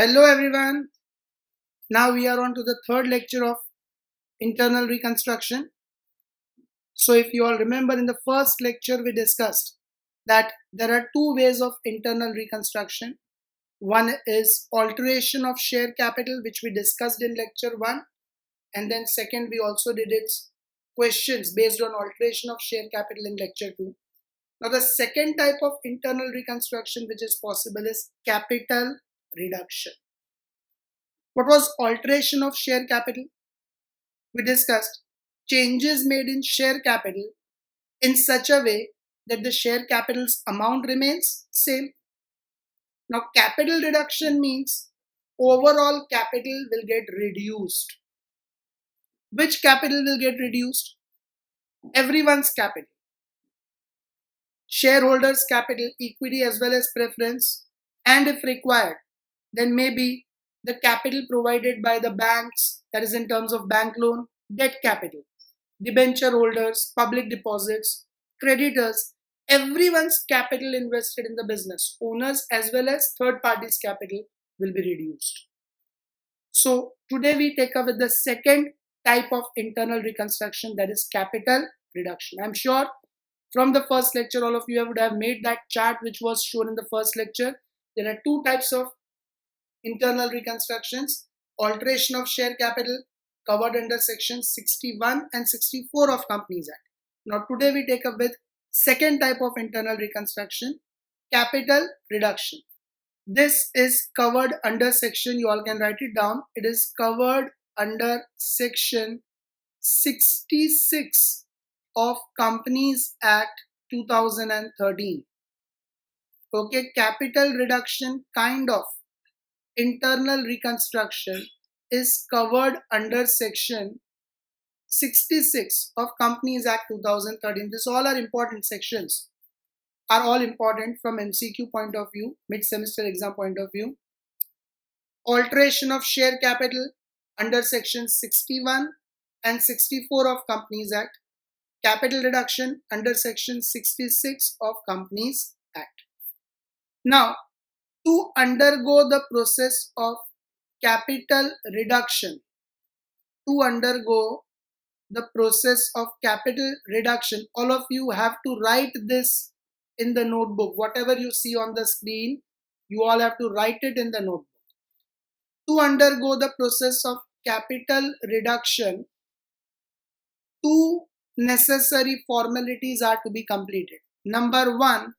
Hello everyone. Now we are on to the third lecture of internal reconstruction. So if you all remember, in the first lecture we discussed that there are two ways of internal reconstruction. One is alteration of share capital, which we discussed in lecture 1, and then second we also did its questions based on alteration of share capital in lecture 2. Now the second type of internal reconstruction which is possible is capital reduction. What was alteration of share capital? We discussed changes made in share capital in such a way that the share capital's amount remains same. Now capital reduction means overall capital will get reduced. Which capital will get reduced? Everyone's capital. Shareholders' capital, equity as well as preference, and if required, then maybe the capital provided by the banks, that is in terms of bank loan, debt capital, debenture holders, public deposits, creditors, everyone's capital invested in the business, owners as well as third parties' capital will be reduced. So today we take up with the second type of internal reconstruction, that is capital reduction. I'm sure from the first lecture all of you would have made that chart which was shown in the first lecture. There are two types of internal reconstructions: alteration of share capital, covered under section 61 and 64 of Companies Act. Now today we take up with second type of internal reconstruction, capital reduction. This is covered under section, you all can write it down, it is covered under section 66 of Companies Act 2013. Okay, capital reduction kind of internal reconstruction is covered under section 66 of Companies Act 2013. This all are important sections, are all important from MCQ point of view, mid-semester exam point of view. Alteration of share capital under section 61 and 64 of Companies Act. Capital reduction under section 66 of Companies Act. Now, to undergo the process of capital reduction, all of you have to write this in the notebook. Whatever you see on the screen, you all have to write it in the notebook. To undergo the process of capital reduction, two necessary formalities are to be completed. Number one,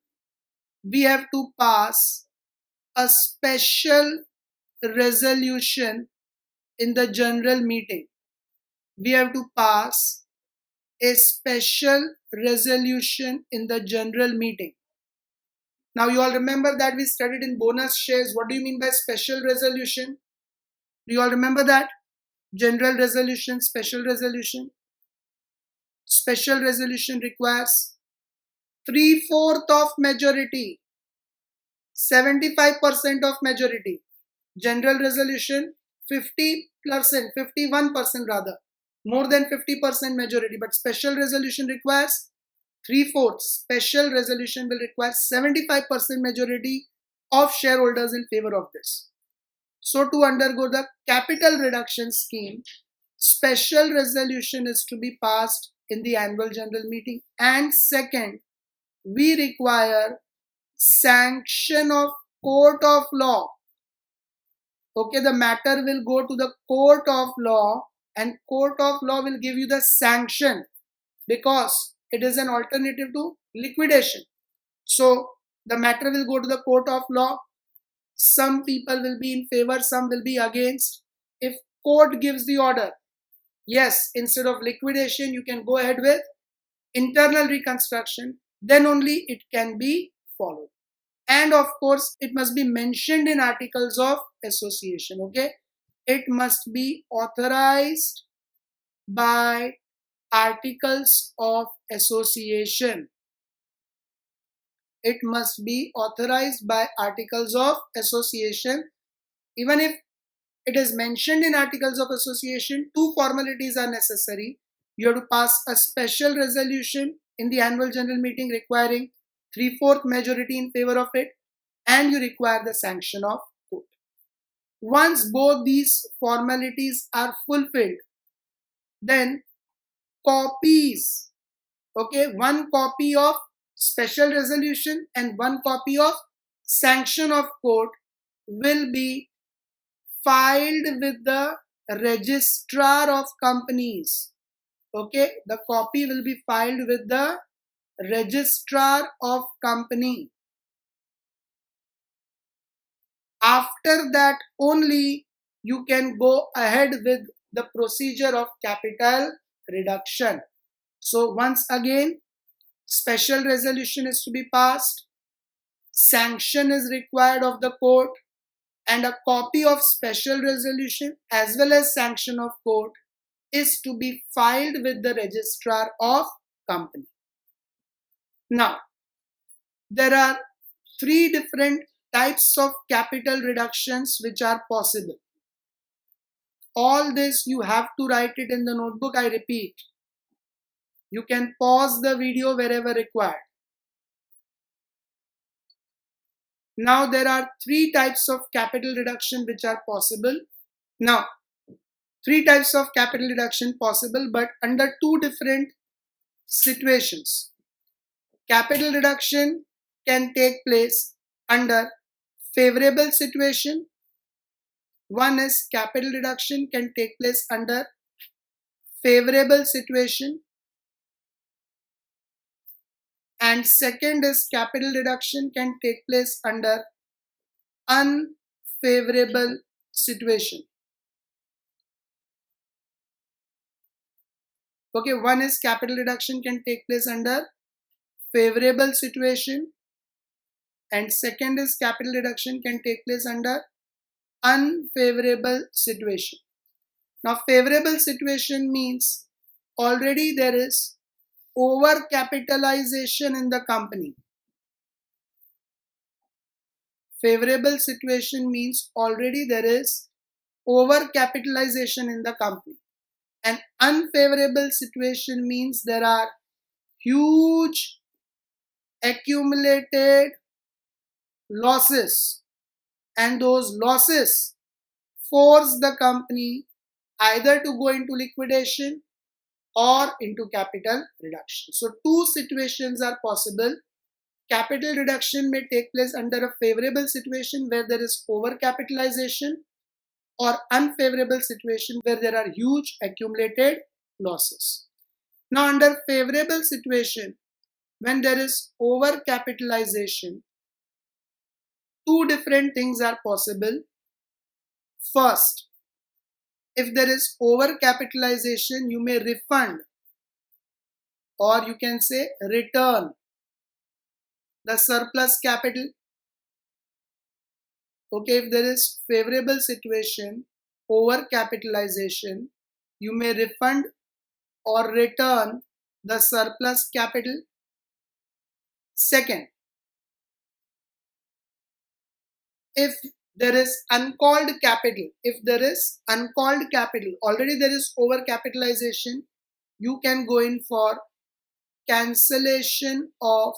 we have to pass a special resolution in the general meeting. We have to pass a special resolution in the general meeting. Now you all remember that we studied in bonus shares. What do you mean by special resolution? Do you all remember that? General resolution, special resolution. Special resolution requires 3/4 of majority, 75% of majority. General resolution 50%, 51% rather, more than 50% majority. But special resolution requires 3/4. Special resolution will require 75% majority of shareholders in favor of this. So to undergo the capital reduction scheme, special resolution is to be passed in the annual general meeting. And second, we require sanction of court of law. Okay, the matter will go to the court of law, and court of law will give you the sanction because it is an alternative to liquidation. So the matter will go to the court of law. Some people will be in favor, some will be against. If court gives the order, yes, instead of liquidation you can go ahead with internal reconstruction, then only it can be followed. And of course it must be mentioned in articles of association. Okay, it must be authorized by articles of association. It must be authorized by articles of association. Even if it is mentioned in articles of association, two formalities are necessary. You have to pass a special resolution in the annual general meeting requiring 3/4 majority in favor of it, and you require the sanction of court. Once both these formalities are fulfilled, then copies, okay, one copy of special resolution and one copy of sanction of court will be filed with the registrar of companies. Okay, the copy will be filed with the registrar of company. After that only you can go ahead with the procedure of capital reduction. So once again, special resolution is to be passed, sanction is required of the court, and a copy of special resolution as well as sanction of court is to be filed with the registrar of company. Now, there are three different types of capital reductions which are possible. All this you have to write it in the notebook. I repeat, you can pause the video wherever required. Now there are three types of capital reduction which are possible. Now, three types of capital reduction possible, but under two different situations. Capital reduction can take place under favorable situation. One is capital reduction can take place under favorable situation, and second is capital reduction can take place under unfavorable situation. Okay, one is capital reduction can take place under favorable situation, and second is capital reduction can take place under unfavorable situation. Now, favorable situation means already there is over capitalization in the company. Favorable situation means already there is over capitalization in the company. An unfavorable situation means there are huge accumulated losses, and those losses force the company either to go into liquidation or into capital reduction. So two situations are possible. Capital reduction may take place under a favorable situation where there is overcapitalization, or unfavorable situation where there are huge accumulated losses. Now, under favorable situation, when there is overcapitalization, two different things are possible. First, if there is overcapitalization, you may refund, or you can say return the surplus capital. Okay, if there is favorable situation, over capitalization, you may refund or return the surplus capital. Second, if there is uncalled capital, already there is over capitalization, you can go in for cancellation of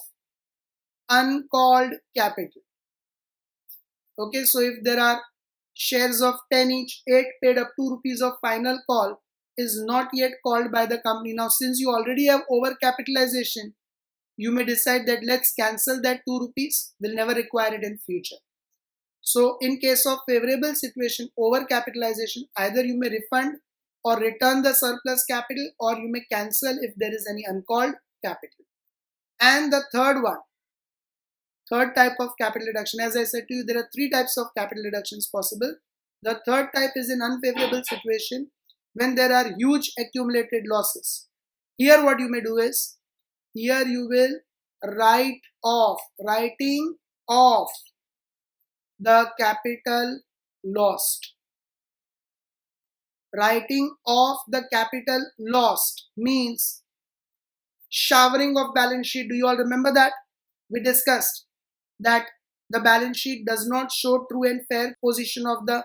uncalled capital. Okay, so if there are shares of 10 each, 8 paid up 2 rupees of final call is not yet called by the company. Now, since you already have over capitalization, you may decide that let's cancel that 2 rupees, we'll never require it in future. So in case of favorable situation, over capitalization, either you may refund or return the surplus capital, or you may cancel if there is any uncalled capital. And the third type of capital reduction, as I said to you, there are three types of capital reductions possible. The third type is in unfavorable situation when there are huge accumulated losses. Here what you may do is, here you will writing off the capital lost. Writing off the capital lost means showering of balance sheet. Do you all remember that? We discussed that the balance sheet does not show true and fair position of the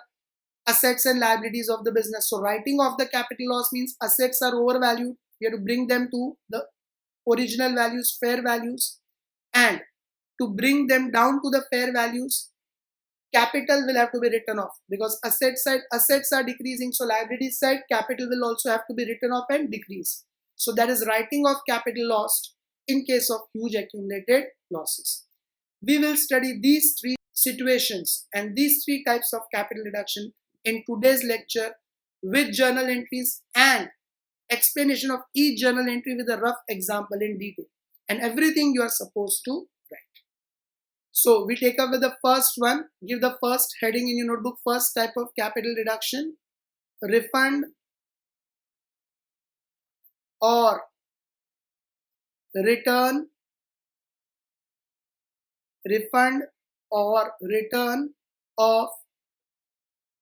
assets and liabilities of the business. So writing off the capital loss means assets are overvalued. We have to bring them to the original values, fair values, and to bring them down to the fair values, capital will have to be written off, because asset side assets are decreasing, so liability side capital will also have to be written off and decrease. So that is writing off capital lost in case of huge accumulated losses. We will study these three situations and these three types of capital reduction in today's lecture, with journal entries and explanation of each journal entry with a rough example in detail, and everything you are supposed to write. So we take up with the first one. Give the first heading in your notebook. First type of capital reduction: refund or return, refund or return of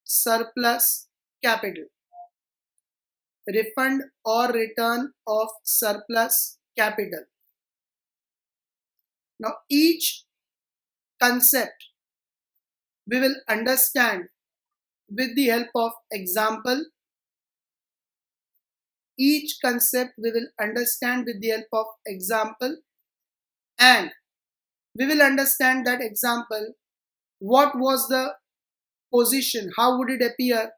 surplus capital, refund or return of surplus capital. Now each concept we will understand with the help of example. Each concept we will understand with the help of example, and we will understand that example, what was the position, how would it appear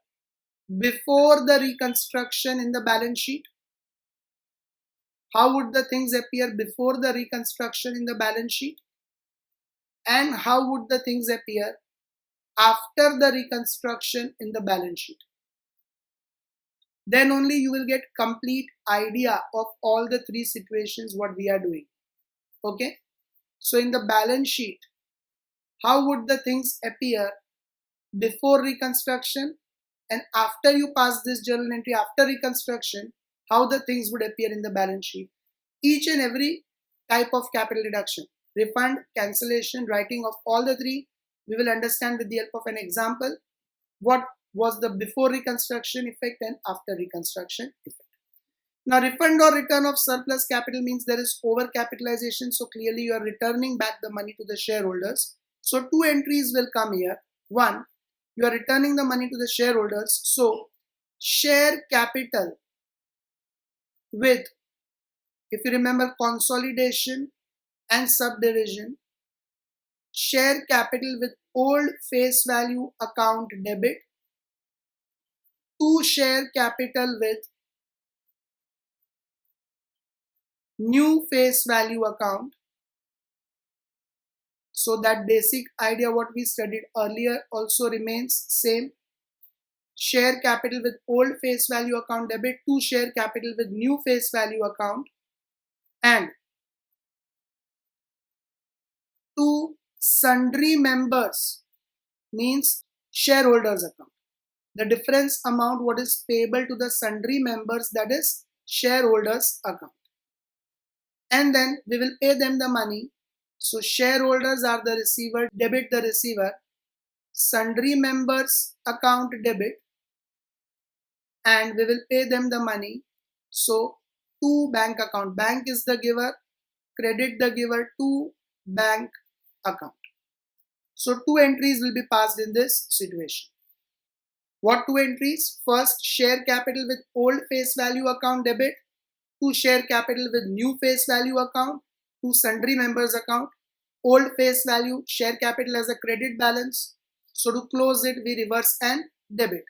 before the reconstruction in the balance sheet, how would the things appear before the reconstruction in the balance sheet, and how would the things appear after the reconstruction in the balance sheet. Then only you will get complete idea of all the three situations what we are doing. Okay, so in the balance sheet, how would the things appear before reconstruction, and after you pass this journal entry after reconstruction, how the things would appear in the balance sheet. Each and every type of capital reduction, refund, cancellation, writing of all the three, we will understand with the help of an example what was the before reconstruction effect and after reconstruction effect. Now refund or return of surplus capital means there is over capitalization, so clearly you are returning back the money to the shareholders. So two entries will come here. One, you are returning the money to the shareholders, so share capital with, if you remember, consolidation and subdivision, share capital with old face value account debit to share capital with new face value account. So that basic idea what we studied earlier also remains same. Share capital with old face value account debit to share capital with new face value account, and to sundry members means shareholders account. The difference amount what is payable to the sundry members, that is shareholders account, and then we will pay them the money. So shareholders are the receiver, debit the receiver, sundry members account debit, and we will pay them the money. So to bank account, bank is the giver, credit the giver to bank account. So two entries will be passed in this situation. What two entries? First, share capital with old face value account debit to share capital with new face value account to sundry members account. Old face value share capital as a credit balance, so to close it we reverse and debit,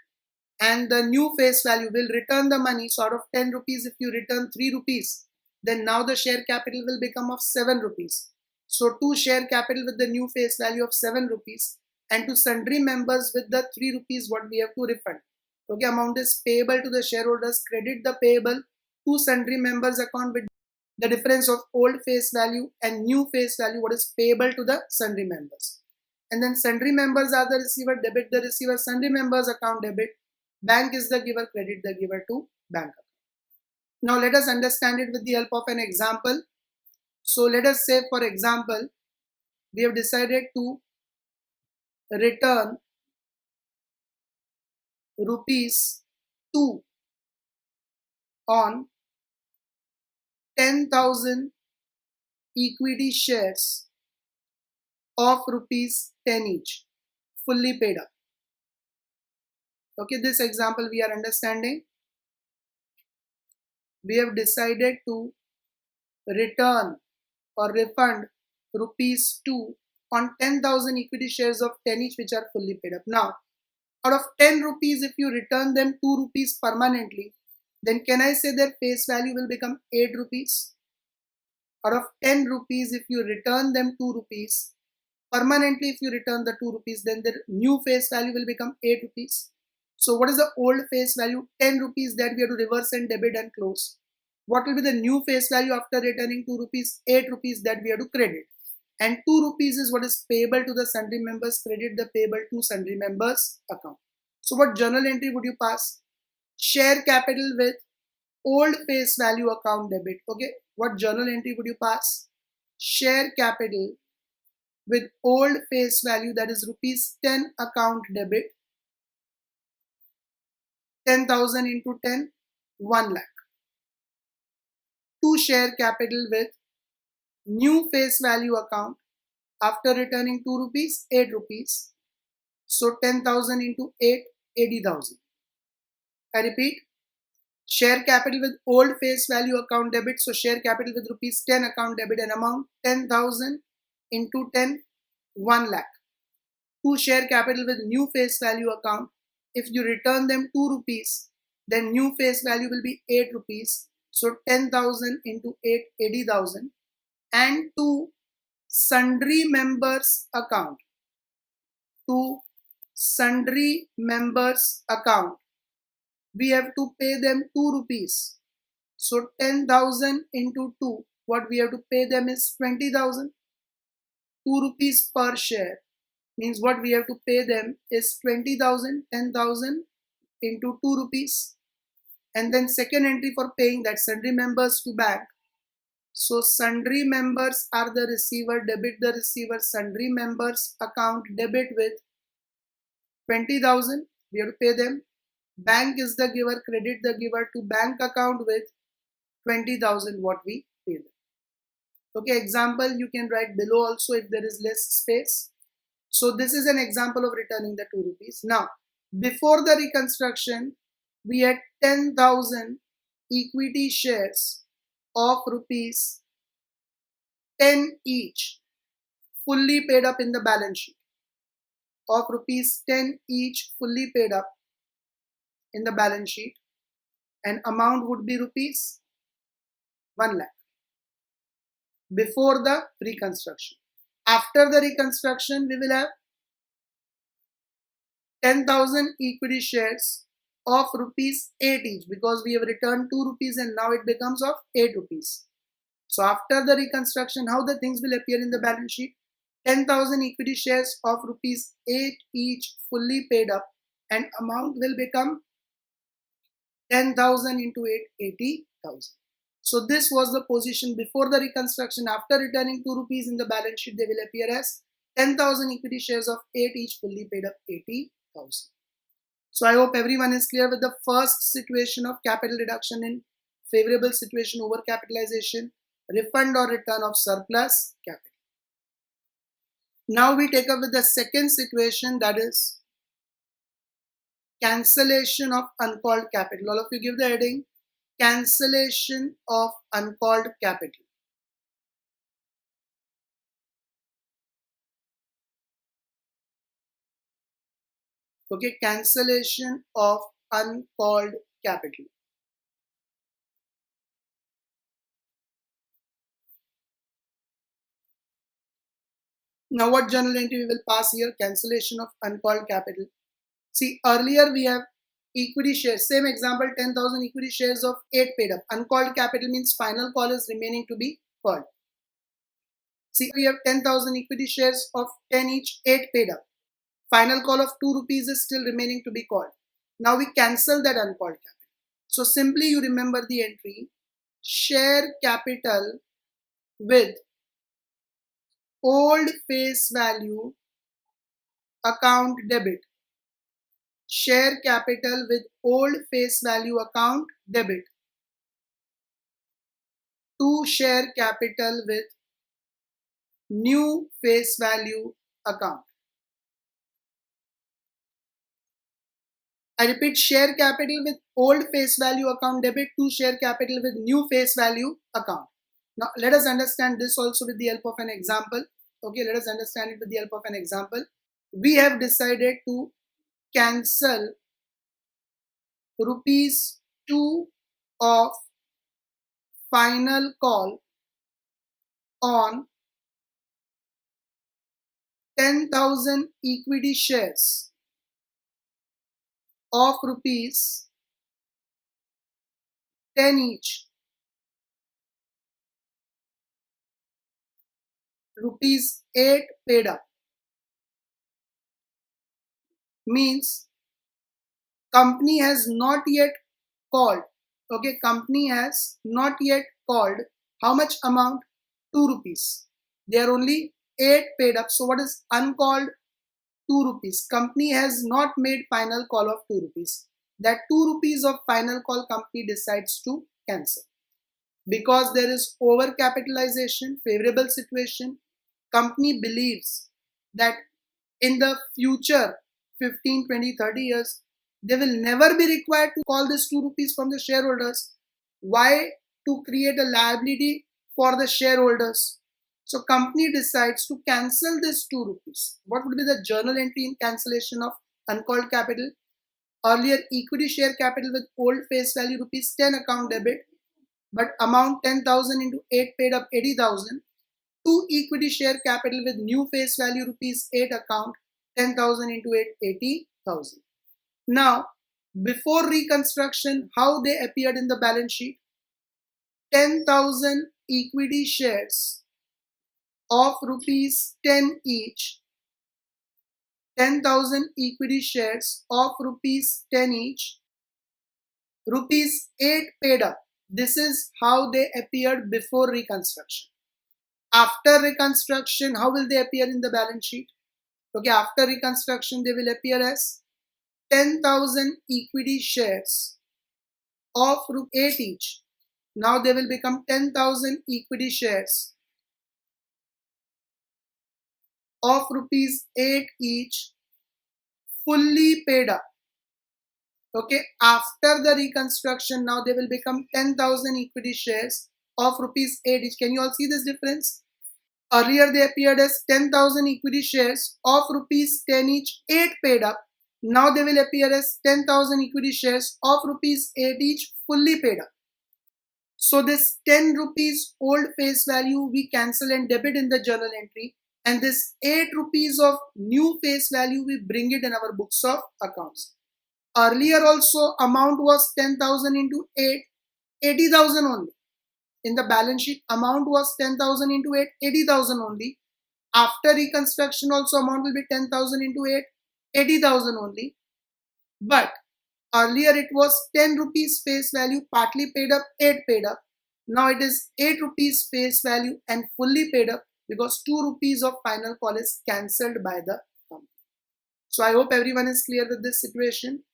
and the new face value will return the money. So out of 10 rupees, if you return 3 rupees, then now the share capital will become of 7 rupees. So to share capital with the new face value of 7 rupees, and to sundry members with the 3 rupees what we have to refund. Okay, amount is payable to the shareholders, credit the payable to sundry members account with the difference of old face value and new face value what is payable to the sundry members. And then sundry members are the receiver, debit the receiver, sundry members account debit, bank is the giver, credit the giver to bank account. Now let us understand it with the help of an example. So let us say, for example, we have decided to return rupees 2 on 10,000 equity shares of rupees 10 each, fully paid up. Okay, this example we are understanding. We have decided to return or refund rupees 2 on 10,000 equity shares of 10 each which are fully paid up. Now, out of 10 rupees, if you return them 2 rupees permanently, then can I say their face value will become 8 rupees? Out of 10 rupees, if you return them 2 rupees, permanently if you return the 2 rupees, then the new face value will become 8 rupees. So what is the old face value? 10 rupees that we have to reverse and debit and close. What will be the new face value after returning 2 rupees? 8 rupees that we have to credit. And 2 rupees is what is payable to the sundry members, credit the payable to sundry members account. So what journal entry would you pass? Share capital with old face value account debit. Okay, what journal entry would you pass? Share capital with old face value, that is rupees 10 account debit. 10,000 into 10, 1 lakh. To share capital with new face value account after returning 2 rupees, 8 rupees. So 10,000 into 8, 80,000. I repeat, share capital with old face value account debit. So share capital with rupees 10 account debit and amount 10,000 into 10, 1 lakh. To share capital with new face value account, if you return them 2 rupees, then new face value will be 8 rupees. So 10,000 into 8, 80,000. And to sundry members account, to sundry members account, we have to pay them 2 rupees. So 10,000 into 2, what we have to pay them is 20,000. 2 rupees per share means what we have to pay them is 20,000, 10,000 into 2 rupees. And then second entry for paying that, sundry members to bank. So sundry members are the receiver, debit the receiver, sundry members account debit with 20,000, we have to pay them. Bank is the giver, credit the giver to bank account with 20,000 what we pay them. Okay, example you can write below also if there is less space. So this is an example of returning the 2 rupees. Now, before the reconstruction, we had 10,000 equity shares of rupees 10 each fully paid up in the balance sheet. Of rupees 10 each fully paid up in the balance sheet, and amount would be rupees 1 lakh before the reconstruction. After the reconstruction, we will have 10,000 equity shares of rupees 8 each, because we have returned 2 rupees and now it becomes of 8 rupees. So after the reconstruction, how the things will appear in the balance sheet? 10,000 equity shares of rupees 8 each fully paid up, and amount will become 10,000 into 8, 80,000. So this was the position before the reconstruction. After returning 2 rupees in the balance sheet, they will appear as 10,000 equity shares of 8 each fully paid up, 80,000. So I hope everyone is clear with the first situation of capital reduction in favorable situation, over capitalization, refund or return of surplus capital. Now we take up with the second situation, that is cancellation of uncalled capital. All of you give the heading, cancellation of uncalled capital. Okay, cancellation of uncalled capital. Now what journal entry we will pass here? Cancellation of uncalled capital. See, earlier we have equity shares. Same example, 10,000 equity shares of 8 paid up. Uncalled capital means final call is remaining to be called. See, we have 10,000 equity shares of 10 each, 8 paid up. Final call of 2 rupees is still remaining to be called. Now we cancel that uncalled capital. So simply you remember the entry, share capital with old face value account debit. Share capital with old face value account debit. To share capital with new face value account. I repeat, share capital with old face value account debit to share capital with new face value account. Now let us understand this also with the help of an example. Okay, let us understand it with the help of an example. We have decided to cancel rupees 2 of final call on 10,000 equity shares of rupees 10 each. Rupees 8 paid up. Means company has not yet called. Okay, company has not yet called. How much amount? 2 rupees. They are only 8 paid up. So what is uncalled? 2 rupees. Company has not made final call of 2 rupees. That 2 rupees of final call company decides to cancel. Because there is over capitalization, favorable situation, company believes that in the future 15, 20, 30 years, they will never be required to call this 2 rupees from the shareholders. Why? To create a liability for the shareholders. So company decides to cancel this 2 rupees. What would be the journal entry in cancellation of uncalled capital? Earlier equity share capital with old face value rupees 10 account debit, but amount 10,000 into 8 paid up 80,000. 2 equity share capital with new face value rupees 8 account 10,000 into 8 80,000. Now, before reconstruction, how they appeared in the balance sheet? 10,000 equity shares of rupees 10 each. 10,000 equity shares of rupees 10 each. Rupees 8 paid up. This is how they appeared before reconstruction. After reconstruction, how will they appear in the balance sheet? Okay, after reconstruction, they will appear as 10,000 equity shares of rupees 8 each. Now they will become 10,000 equity shares of rupees 8 each, fully paid up. Okay, after the reconstruction, now they will become 10,000 equity shares of rupees 8 each. Can you all see this difference? Earlier they appeared as 10,000 equity shares of rupees 10 each, 8 paid up. Now they will appear as 10,000 equity shares of rupees 8 each, fully paid up. So this 10 rupees old face value we cancel and debit in the journal entry, and this 8 rupees of new face value we bring it in our books of accounts. Earlier also amount was 10,000 into 8, 80,000 only. In the balance sheet amount was 10,000 into 8, 80,000 only. After reconstruction also amount will be 10,000 into 8, 80,000 only. But earlier it was 10 rupees face value, partly paid up, 8 paid up. Now it is 8 rupees face value and fully paid up because 2 rupees of final call is cancelled by the company. So I hope everyone is clear with this situation.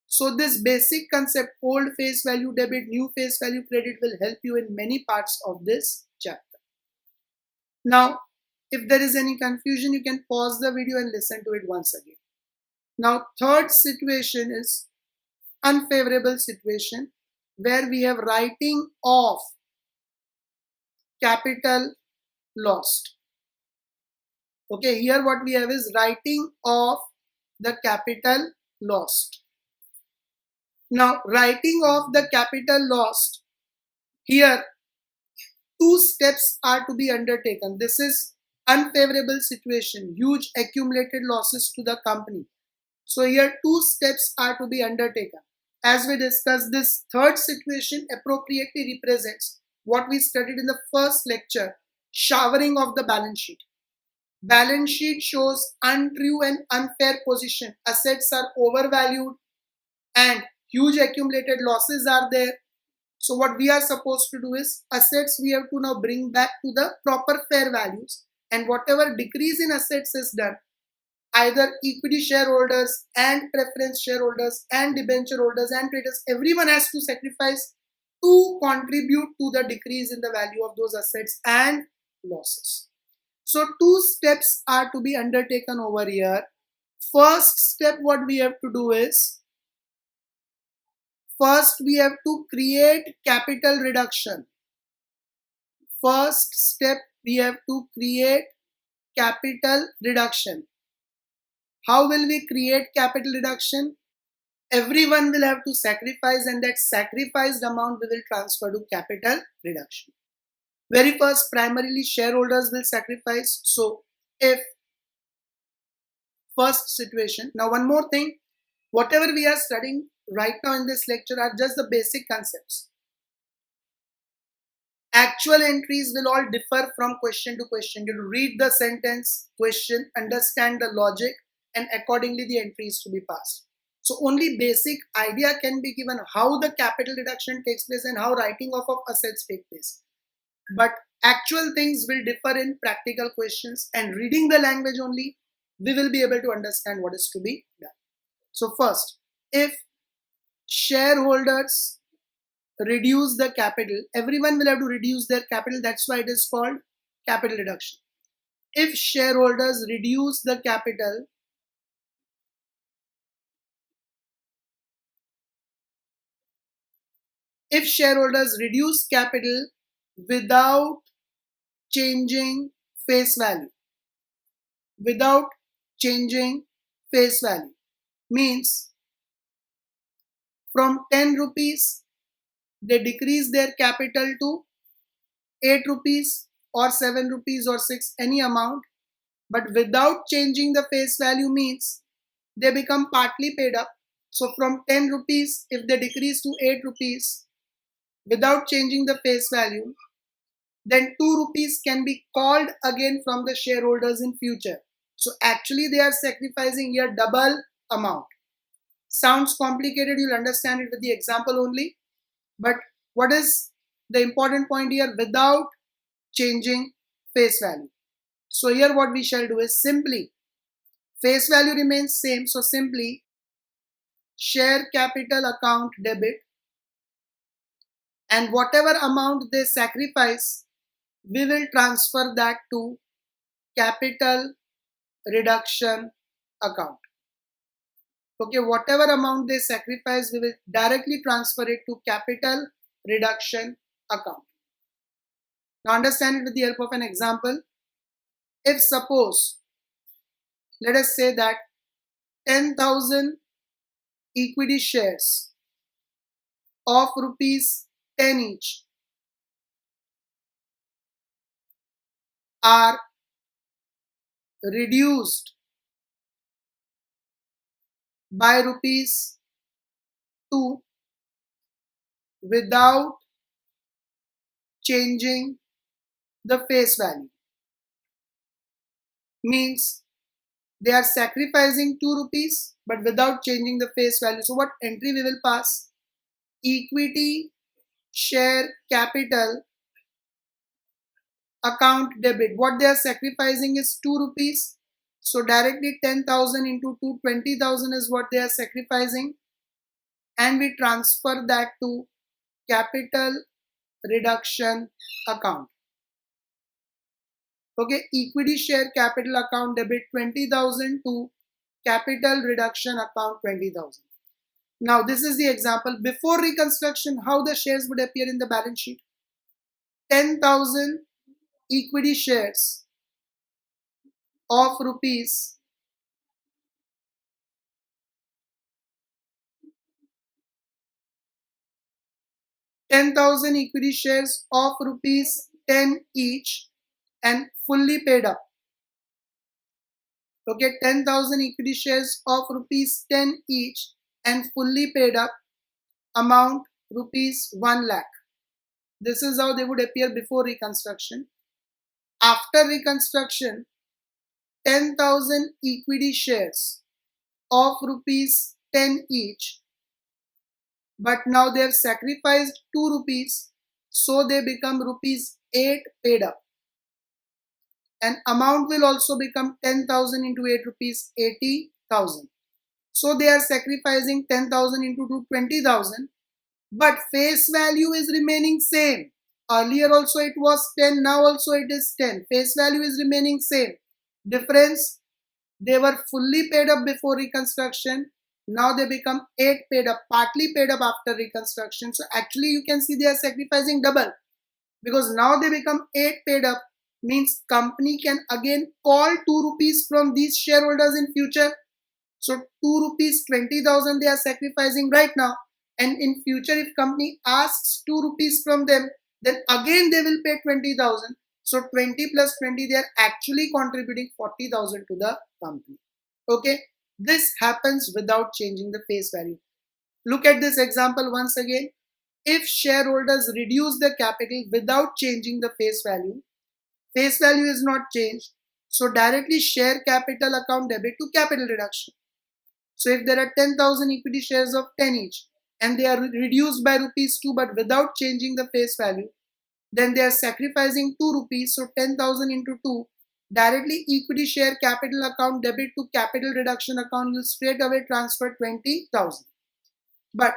So this basic concept, old face value debit, new face value credit, will help you in many parts of this chapter. Now, if there is any confusion, you can pause the video and listen to it once again. Now, third situation is unfavorable situation where we have writing off capital lost. Okay, here what we have is writing off the capital lost. Now, writing off the capital lost, here 2 steps are to be undertaken. This is unfavorable situation, huge accumulated losses to the company. So here 2 steps are to be undertaken. As we discussed, this third situation appropriately represents what we studied in the first lecture, showering of the balance sheet. Balance sheet shows untrue and unfair position. Assets are overvalued and huge accumulated losses are there. So what we are supposed to do is assets we have to now bring back to the proper fair values, and whatever decrease in assets is done, either equity shareholders and preference shareholders and debenture holders and traders, everyone has to sacrifice to contribute to the decrease in the value of those assets and losses. So 2 steps are to be undertaken over here. First step what we have to do is, first we have to create capital reduction. First step we have to create capital reduction. How will we create capital reduction? Everyone will have to sacrifice, and that sacrificed amount we will transfer to capital reduction. Very first, primarily shareholders will sacrifice. So if first situation, now one more thing, whatever we are studying right now in this lecture are just the basic concepts. Actual entries will all differ from question to question. You read the sentence, question, understand the logic, and accordingly the entries to be passed. So only basic idea can be given how the capital reduction takes place and how writing off of assets take place. But actual things will differ in practical questions, and reading the language only, we will be able to understand what is to be done. So first, if shareholders reduce the capital, everyone will have to reduce their capital. That's why it is called capital reduction. If shareholders reduce the capital, if shareholders reduce capital without changing face value, without changing face value, means from 10 rupees they decrease their capital to 8 rupees or 7 rupees or 6, any amount, but without changing the face value means they become partly paid up. So from 10 rupees, if they decrease to 8 rupees without changing the face value, then 2 rupees can be called again from the shareholders in future. So actually they are sacrificing here double amount. Sounds complicated, you'll understand it with the example only. But what is the important point here? Without changing face value. So here what we shall do is simply face value remains same. So simply share capital account debit, and whatever amount they sacrifice, we will transfer that to capital reduction account. Okay, whatever amount they sacrifice, we will directly transfer it to capital reduction account. Now understand it with the help of an example. If suppose, let us say that 10,000 equity shares of rupees 10 each are reduced by rupees 2 without changing the face value, means they are sacrificing 2 rupees but without changing the face value. So what entry we will pass? Equity share capital account debit. What they are sacrificing is 2 rupees. So directly 10,000 into 2, 20,000 is what they are sacrificing, and we transfer that to capital reduction account. Okay, equity share capital account debit 20,000 to capital reduction account 20,000. Now this is the example. Before reconstruction, how the shares would appear in the balance sheet? 10,000 equity shares of rupees 10,000 equity shares of rupees 10 each and fully paid up. Okay, 10,000 equity shares of rupees 10 each and fully paid up, amount rupees 1 lakh. This is how they would appear before reconstruction. After reconstruction, 10,000 equity shares of rupees 10 each, but now they have sacrificed 2 rupees, so they become rupees 8 paid up, and amount will also become 10,000 into 8 rupees 80,000. So they are sacrificing 10,000 into 2, 20,000, but face value is remaining same. Earlier also it was 10, now also it is 10. Face value is remaining same. Difference, they were fully paid up before reconstruction. Now they become 8 paid up, partly paid up after reconstruction. So actually you can see they are sacrificing double, because now they become 8 paid up means company can again call 2 rupees from these shareholders in future. So 2 rupees 20,000 they are sacrificing right now, and in future if company asks 2 rupees from them, then again they will pay 20,000. So 20 plus 20, they are actually contributing 40,000 to the company. Okay, this happens without changing the face value. Look at this example once again. If shareholders reduce the capital without changing the face value is not changed, so directly share capital account debit to capital reduction. So if there are 10,000 equity shares of 10 each and they are reduced by rupees 2 but without changing the face value, then they are sacrificing 2 rupees. So 10,000 into 2, directly equity share capital account debit to capital reduction account will straight away transfer 20,000. But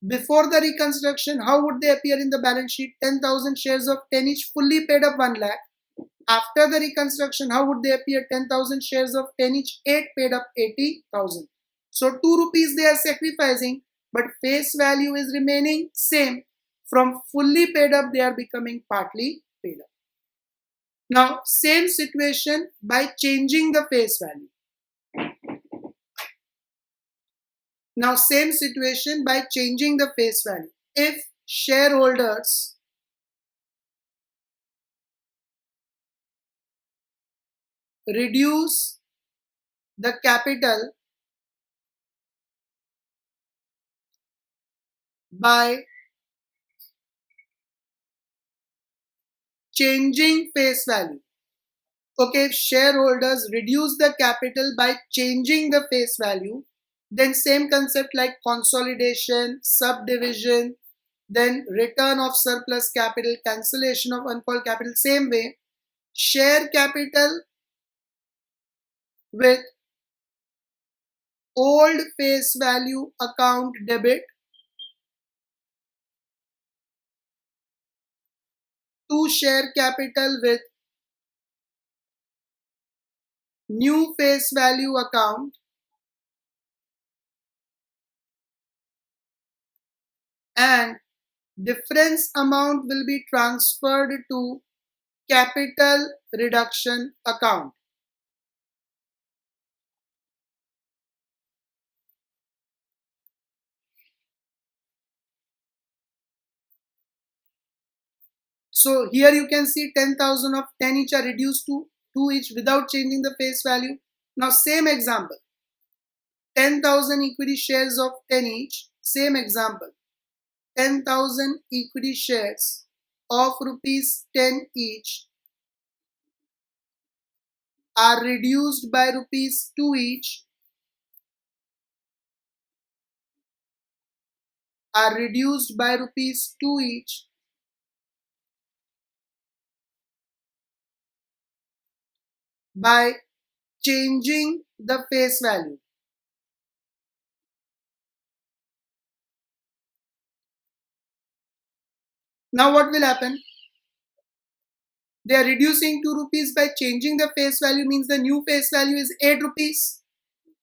before the reconstruction, how would they appear in the balance sheet? 10,000 shares of 10 each fully paid up 1 lakh. After the reconstruction, how would they appear? 10,000 shares of 10 each, 8 paid up 80,000. So 2 rupees they are sacrificing, but face value is remaining same. From fully paid up, they are becoming partly paid up. Now, same situation by changing the face value. Now, same situation by changing the face value. If shareholders reduce the capital by changing face value. Okay, if shareholders reduce the capital by changing the face value, then same concept like consolidation, subdivision, then return of surplus capital, cancellation of uncalled capital, same way, share capital with old face value account debit to share capital with new face value account, and difference amount will be transferred to capital reduction account. So here you can see 10,000 of 10 each are reduced to 2 each without changing the face value. Now same example, 10,000 equity shares of 10 each, same example, 10,000 equity shares of rupees 10 each are reduced by rupees 2 each, are reduced by rupees 2 each by changing the face value. Now what will happen? They are reducing 2 rupees by changing the face value, means the new face value is 8 rupees.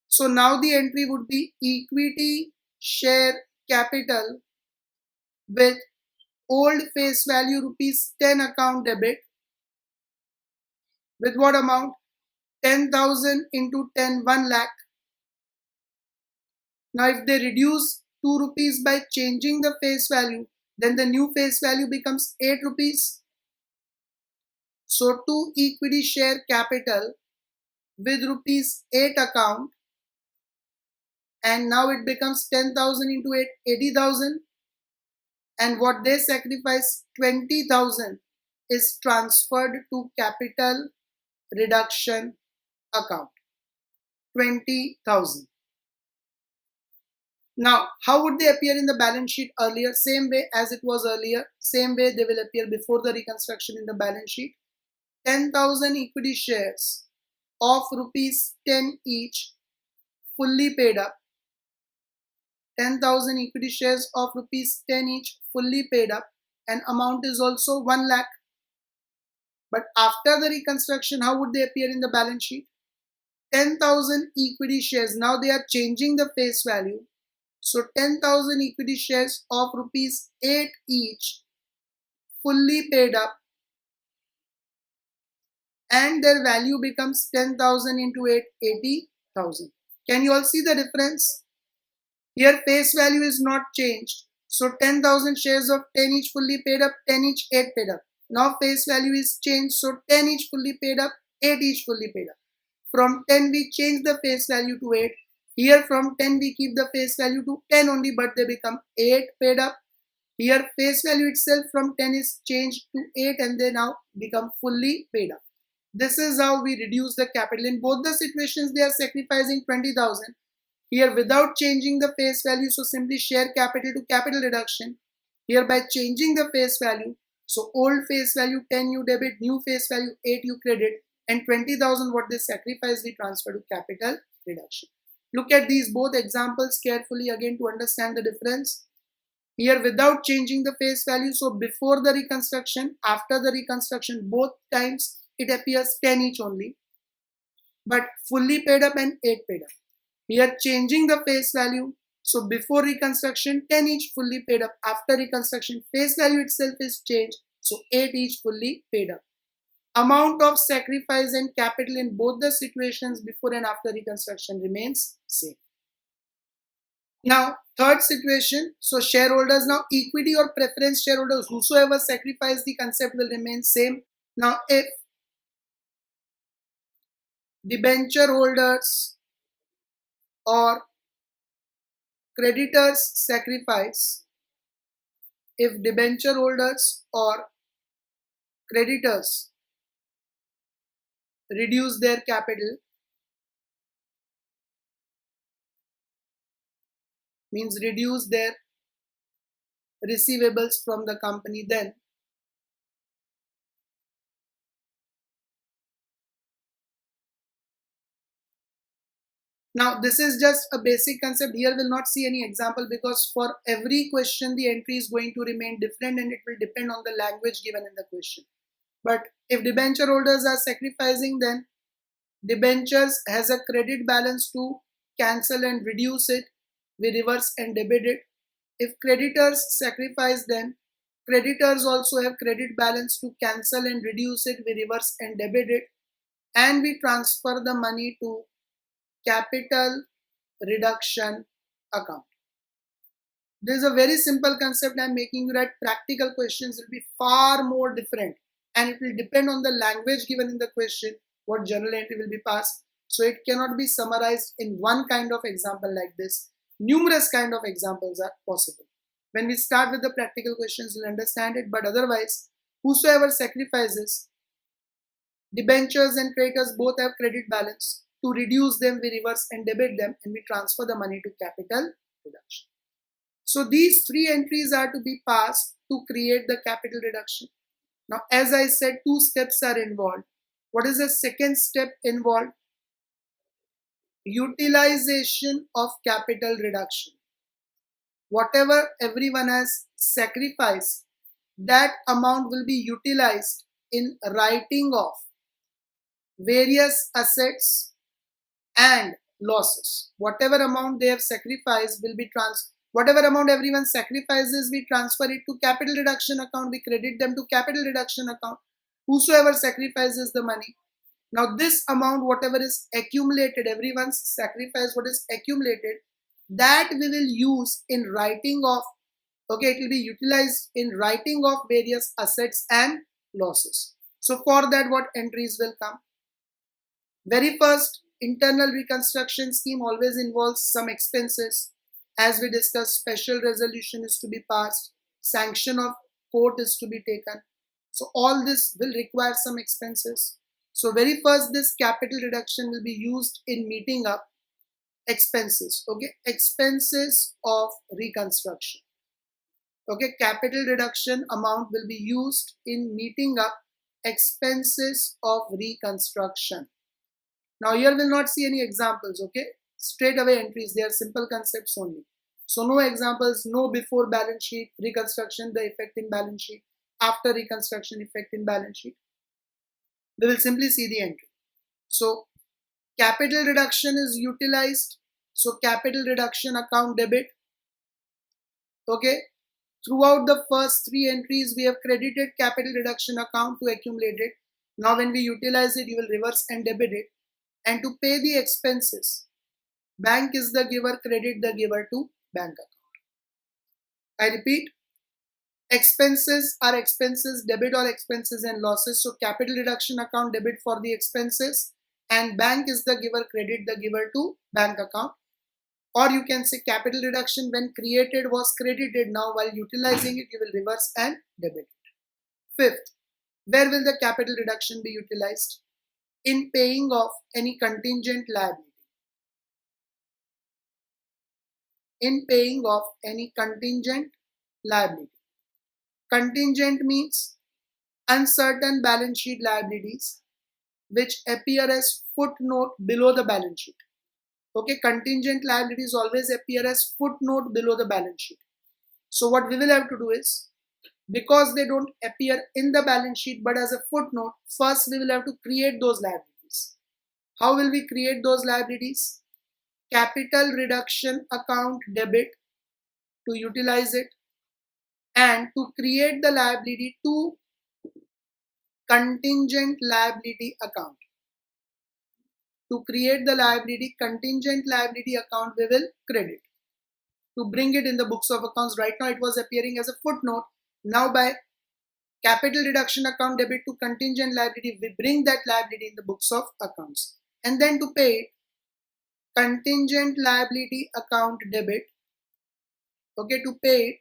So now the entry would be equity share capital with old face value rupees 10 account debit with what amount? 10,000 into 10, 1 lakh. Now if they reduce 2 rupees by changing the face value, then the new face value becomes 8 rupees. So 2 equity share capital with rupees 8 account, and now it becomes 10,000 into 8, 80,000, and what they sacrifice, 20,000, is transferred to capital reduction account. 20,000. Now how would they appear in the balance sheet earlier? Same way as it was earlier, same way they will appear before the reconstruction in the balance sheet. 10,000 equity shares of rupees 10 each fully paid up. 10,000 equity shares of rupees 10 each fully paid up, and amount is also 1 lakh. But after the reconstruction, how would they appear in the balance sheet? 10,000 equity shares, now they are changing the face value. So 10,000 equity shares of rupees 8 each fully paid up and their value becomes 10,000 into 8, 80,000. Can you all see the difference? Here face value is not changed. So 10,000 shares of 10 each fully paid up, 10 each 8 paid up. Now face value is changed. So 10 each fully paid up, 8 each fully paid up. From 10 we change the face value to 8. Here from 10 we keep the face value to 10 only, but they become 8 paid up. Here face value itself from 10 is changed to 8 and they now become fully paid up. This is how we reduce the capital. In both the situations they are sacrificing 20,000. Here without changing the face value, so simply share capital to capital reduction. Here by changing the face value, so old face value 10 you debit, new face value 8 you credit, and 20,000 what they sacrifice we transfer to capital reduction. Look at these both examples carefully again to understand the difference. Here without changing the face value, so before the reconstruction, after the reconstruction, both times it appears 10 each only, but fully paid up and 8 paid up. Here changing the face value, so before reconstruction 10 each fully paid up, after reconstruction face value itself is changed, so 8 each fully paid up. Amount of sacrifice and capital in both the situations before and after reconstruction remains same. Now third situation, so shareholders, now equity or preference shareholders, whosoever sacrifice, the concept will remain same. Now if debenture holders or creditors sacrifice, if debenture holders or creditors reduce their capital, means reduce their receivables from the company, then now this is just a basic concept. Here will not see any example because for every question the entry is going to remain different and it will depend on the language given in the question. But if debenture holders are sacrificing, then debentures has a credit balance to cancel and reduce it, we reverse and debit it. If creditors sacrifice, then creditors also have credit balance to cancel and reduce it, we reverse and debit it, and we transfer the money to capital reduction account. This is a very simple concept I am making you write. Practical questions will be far more different and it will depend on the language given in the question what journal entry will be passed. So it cannot be summarized in one kind of example like this. Numerous kind of examples are possible. When we start with the practical questions, you'll understand it, but otherwise, whosoever sacrifices, debentures and creditors both have credit balance. To reduce them, we reverse and debit them and we transfer the money to capital reduction. So these three entries are to be passed to create the capital reduction. Now, as I said, two steps are involved. What is the second step involved? Utilization of capital reduction. Whatever everyone has sacrificed, that amount will be utilized in writing off various assets and losses. Whatever amount they have sacrificed will be whatever amount everyone sacrifices, we transfer it to capital reduction account, we credit them to capital reduction account. Whosoever sacrifices the money. Now this amount, whatever is accumulated, everyone's sacrifice, what is accumulated, that we will use in writing off, okay, it will be utilized in writing off various assets and losses. So for that, what entries will come? Very first, internal reconstruction scheme always involves some expenses. As we discussed, special resolution is to be passed, sanction of court is to be taken. So all this will require some expenses. So very first, this capital reduction will be used in meeting up expenses, okay, expenses of reconstruction. Okay, capital reduction amount will be used in meeting up expenses of reconstruction. Now here will not see any examples, okay, straight away entries, they are simple concepts only. So no examples, no before balance sheet reconstruction, the effect in balance sheet, after reconstruction effect in balance sheet. We will simply see the entry. So capital reduction is utilized. So capital reduction account debit. Okay. Throughout the first three entries, we have credited capital reduction account to accumulate it. Now when we utilize it, you will reverse and debit it. And to pay the expenses, bank is the giver, credit the giver to bank account. I repeat, expenses are expenses, debit all expenses and losses. So capital reduction account, debit for the expenses, and bank is the giver, credit the giver to bank account. Or you can say capital reduction when created was credited. Now while utilizing it, you will reverse and debit it. Fifth, where will the capital reduction be utilized? In paying off any contingent liability. In paying off any contingent liability. Contingent means uncertain balance sheet liabilities which appear as footnote below the balance sheet. Okay, contingent liabilities always appear as footnote below the balance sheet. So what we will have to do is, because they don't appear in the balance sheet but as a footnote, first we will have to create those liabilities. How will we create those liabilities? Capital reduction account debit to utilize it, and to create the liability to contingent liability account. To create the liability, contingent liability account, we will credit. To bring it in the books of accounts, right now it was appearing as a footnote. Now by capital reduction account debit to contingent liability, we bring that liability in the books of accounts. And then to pay it, contingent liability account debit. Okay, to pay it,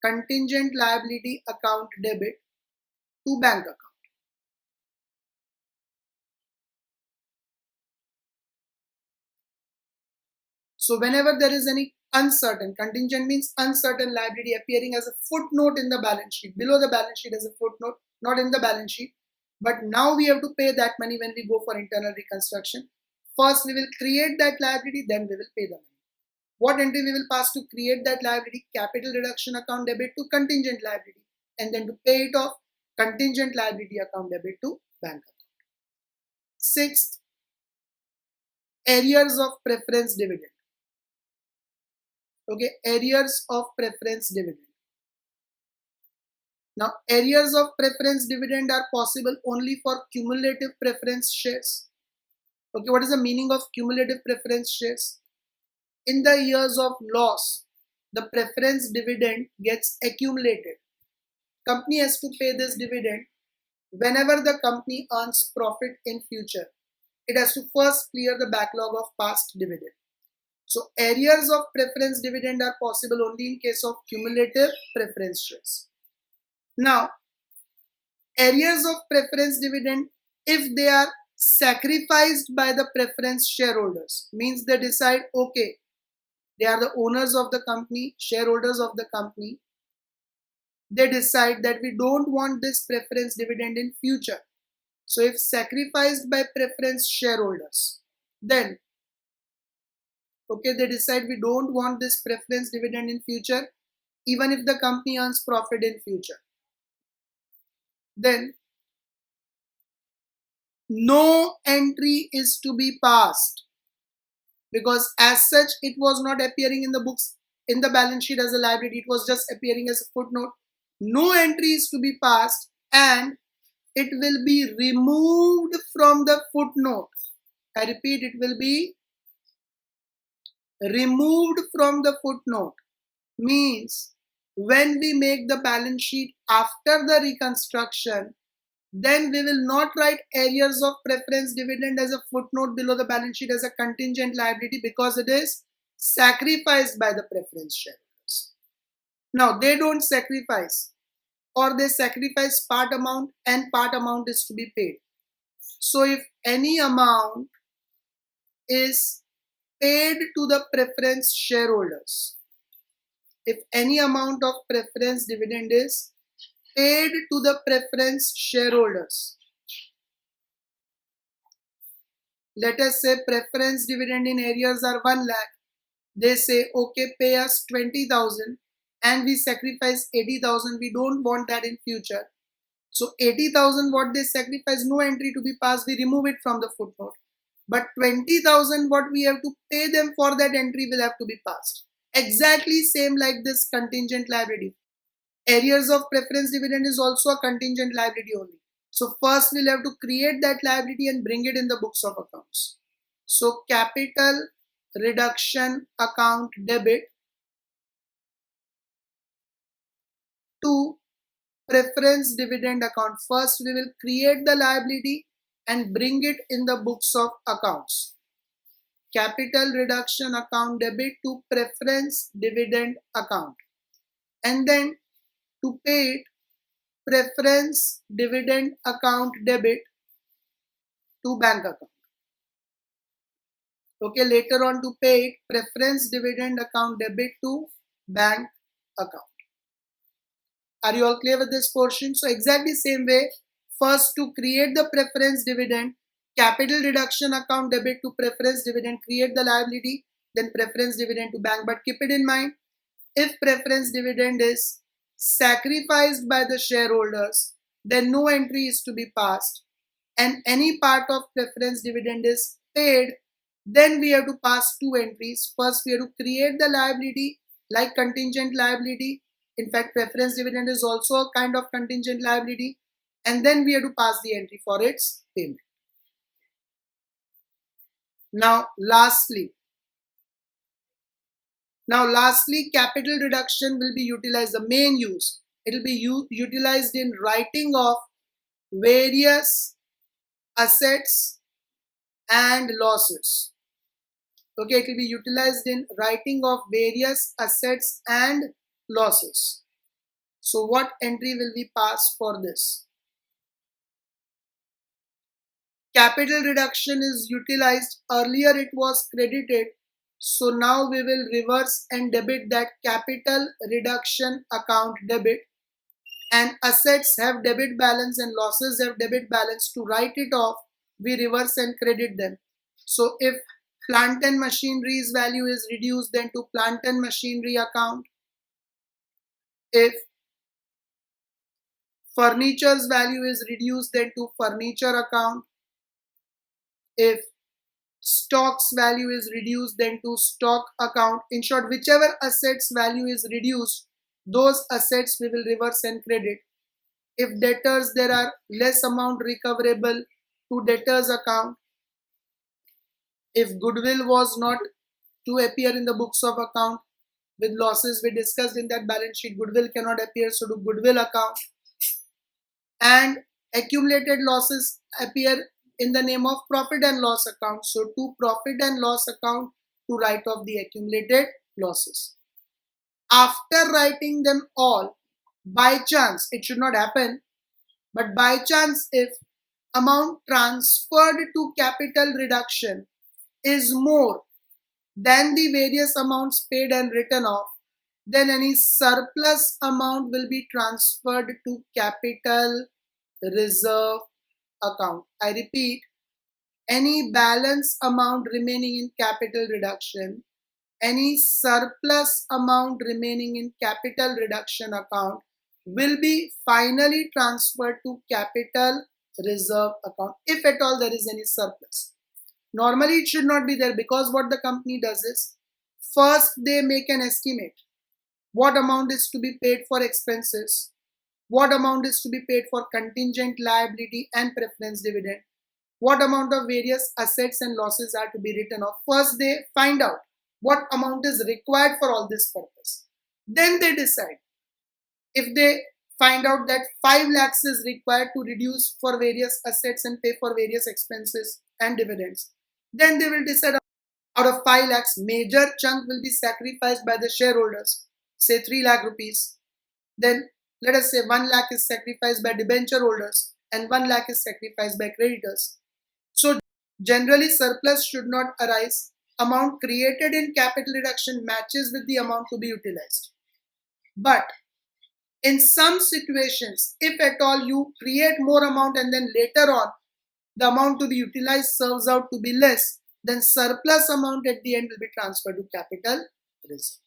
contingent liability account debit to bank account. So whenever there is any uncertain, contingent means uncertain liability appearing as a footnote in the balance sheet, below the balance sheet as a footnote, not in the balance sheet, but now we have to pay that money when we go for internal reconstruction. First we will create that liability, then we will pay the money. What entry we will pass to create that liability? Capital reduction account debit to contingent liability, and then to pay it off, contingent liability account debit to bank account. Sixth, arrears of preference dividend. Okay, arrears of preference dividend. Now, arrears of preference dividend are possible only for cumulative preference shares. Okay, what is the meaning of cumulative preference shares? In the years of loss, the preference dividend gets accumulated. Company has to pay this dividend whenever the company earns profit in future. It has to first clear the backlog of past dividend. So arrears of preference dividend are possible only in case of cumulative preference shares. Now, arrears of preference dividend, if they are sacrificed by the preference shareholders, means they decide, okay, they are the owners of the company, shareholders of the company, they decide that we don't want this preference dividend in future. So if sacrificed by preference shareholders, then okay, they decide we don't want this preference dividend in future, even if the company earns profit in future. Then no entry is to be passed, because as such it was not appearing in the books, in the balance sheet as a liability, it was just appearing as a footnote. No entry is to be passed, and it will be removed from the footnote. I repeat, it will be removed from the footnote. Means when we make the balance sheet after the reconstruction, then we will not write arrears of preference dividend as a footnote below the balance sheet as a contingent liability, because it is sacrificed by the preference shareholders. Now they don't sacrifice, or they sacrifice part amount, and part amount is to be paid. So if any amount is paid to the preference shareholders, if any amount of preference dividend is paid to the preference shareholders, let us say preference dividend in arrears are 1 lakh, they say okay, pay us 20,000 and we sacrifice 80,000, we don't want that in future. So 80,000 what they sacrifice, no entry to be passed, we remove it from the footnote. But 20,000 what we have to pay them for that entry will have to be passed. Exactly same like this contingent liability. Arrears of preference dividend is also a contingent liability only. So first we'll have to create that liability and bring it in the books of accounts. So capital reduction account debit to preference dividend account. First we will create the liability and bring it in the books of accounts. Capital reduction account debit to preference dividend account, and then to pay it, preference dividend account debit to bank account. Okay, later on to pay it, preference dividend account debit to bank account. Are you all clear with this portion? So exactly same way, first to create the preference dividend, capital reduction account debit to preference dividend, create the liability, then preference dividend to bank. But keep it in mind, if preference dividend is sacrificed by the shareholders, then no entry is to be passed, and any part of preference dividend is paid, then we have to pass two entries. First, we have to create the liability like contingent liability. In fact, preference dividend is also a kind of contingent liability, and then we have to pass the entry for its payment. Now, lastly, capital reduction will be utilized. The main use, it will be utilized in writing of various assets and losses. Okay, it will be utilized in writing of various assets and losses. So what entry will we pass for this? Capital reduction is utilized. Earlier it was credited, so now we will reverse and debit that capital reduction account debit, and assets have debit balance and losses have debit balance. To write it off, we reverse and credit them. So if plant and machinery's value is reduced, then to plant and machinery account. If furniture's value is reduced, then to furniture account. If stock's value is reduced, then to stock account. In short, whichever assets value is reduced, those assets we will reverse and credit. If debtors, there are less amount recoverable, to debtors account. If goodwill was not to appear in the books of account, with losses we discussed in that balance sheet, goodwill cannot appear, so to goodwill account. And accumulated losses appear in the name of profit and loss account, so to profit and loss account to write off the accumulated losses. After writing them all, by chance, it should not happen, but by chance if amount transferred to capital reduction is more than the various amounts paid and written off, then any surplus amount will be transferred to capital reserve account. I repeat, any balance amount remaining in capital reduction, any surplus amount remaining in capital reduction account will be finally transferred to capital reserve account, if at all there is any surplus. Normally it should not be there, because what the company does is, first they make an estimate what amount is to be paid for expenses, what amount is to be paid for contingent liability and preference dividend, what amount of various assets and losses are to be written off. First they find out what amount is required for all this purpose. Then they decide. If they find out that 5 lakhs is required to reduce for various assets and pay for various expenses and dividends, then they will decide out of 5 lakhs, major chunk will be sacrificed by the shareholders, say 3 lakh rupees. Then let us say 1 lakh is sacrificed by debenture holders and 1 lakh is sacrificed by creditors. So generally surplus should not arise. Amount created in capital reduction matches with the amount to be utilized. But in some situations, if at all you create more amount and then later on the amount to be utilized serves out to be less, then surplus amount at the end will be transferred to capital reserve.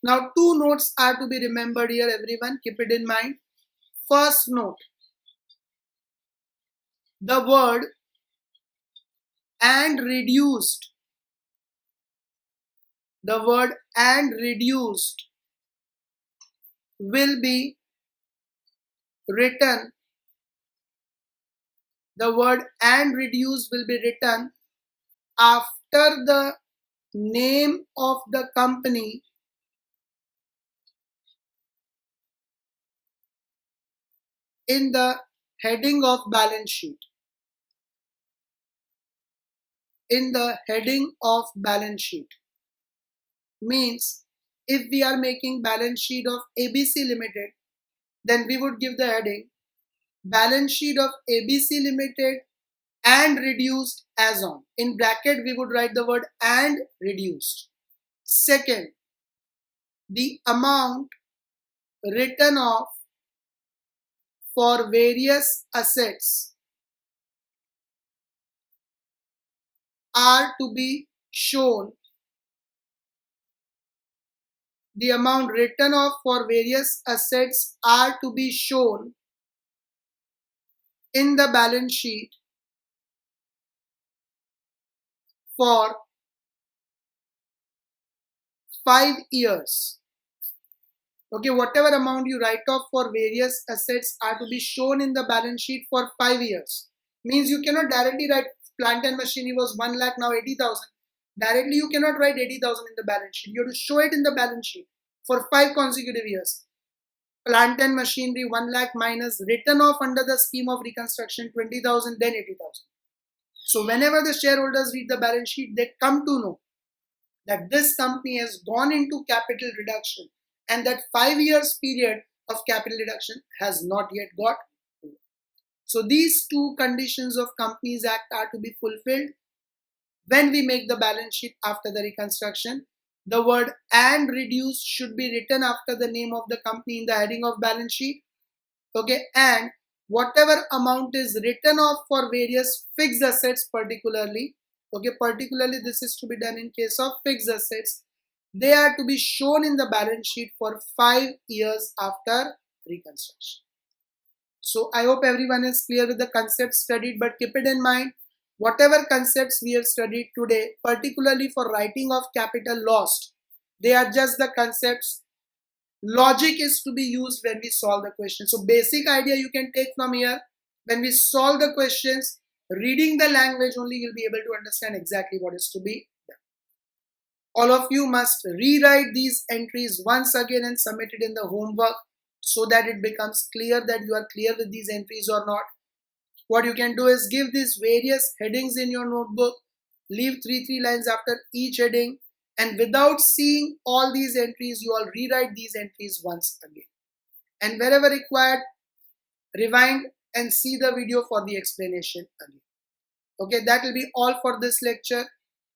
Now two notes are to be remembered here, everyone, keep it in mind. First note, the word and reduced, will be written the word and reduced will be written after the name of the company in the heading of balance sheet. In the heading of balance sheet means if we are making balance sheet of ABC Limited, then we would give the heading balance sheet of ABC Limited and reduced as on. In bracket we would write the word and reduced. Second, the amount written off for various assets are to be shown. The amount written off for various assets are to be shown in the balance sheet for 5 years. Okay, whatever amount you write off for various assets are to be shown in the balance sheet for 5 years. Means you cannot directly write plant and machinery was 1 lakh, now 80,000. Directly you cannot write 80,000 in the balance sheet. You have to show it in the balance sheet for 5 consecutive years. Plant and machinery 1 lakh minus written off under the scheme of reconstruction 20,000, then 80,000. So whenever the shareholders read the balance sheet, they come to know that this company has gone into capital reduction and that 5 years period of capital reduction has not yet got. So these two conditions of Companies Act are to be fulfilled when we make the balance sheet after the reconstruction. The word and reduced should be written after the name of the company in the heading of balance sheet. Okay, and whatever amount is written off for various fixed assets particularly, okay, particularly this is to be done in case of fixed assets, they are to be shown in the balance sheet for 5 years after reconstruction. So I hope everyone is clear with the concepts studied, but keep it in mind, whatever concepts we have studied today, particularly for writing of capital lost, they are just the concepts. Logic is to be used when we solve the question. So basic idea you can take from here. When we solve the questions, reading the language only, you'll be able to understand exactly what is to be done. All of you must rewrite these entries once again and submit it in the homework so that it becomes clear that you are clear with these entries or not. What you can do is give these various headings in your notebook, leave 3 lines after each heading, and without seeing all these entries, you all rewrite these entries once again. And wherever required, rewind and see the video for the explanation again. Okay, that will be all for this lecture.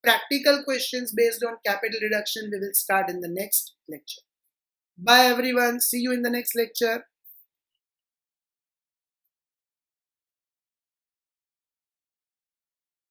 Practical questions based on capital reduction we will start in the next lecture. Bye everyone. See you in the next lecture.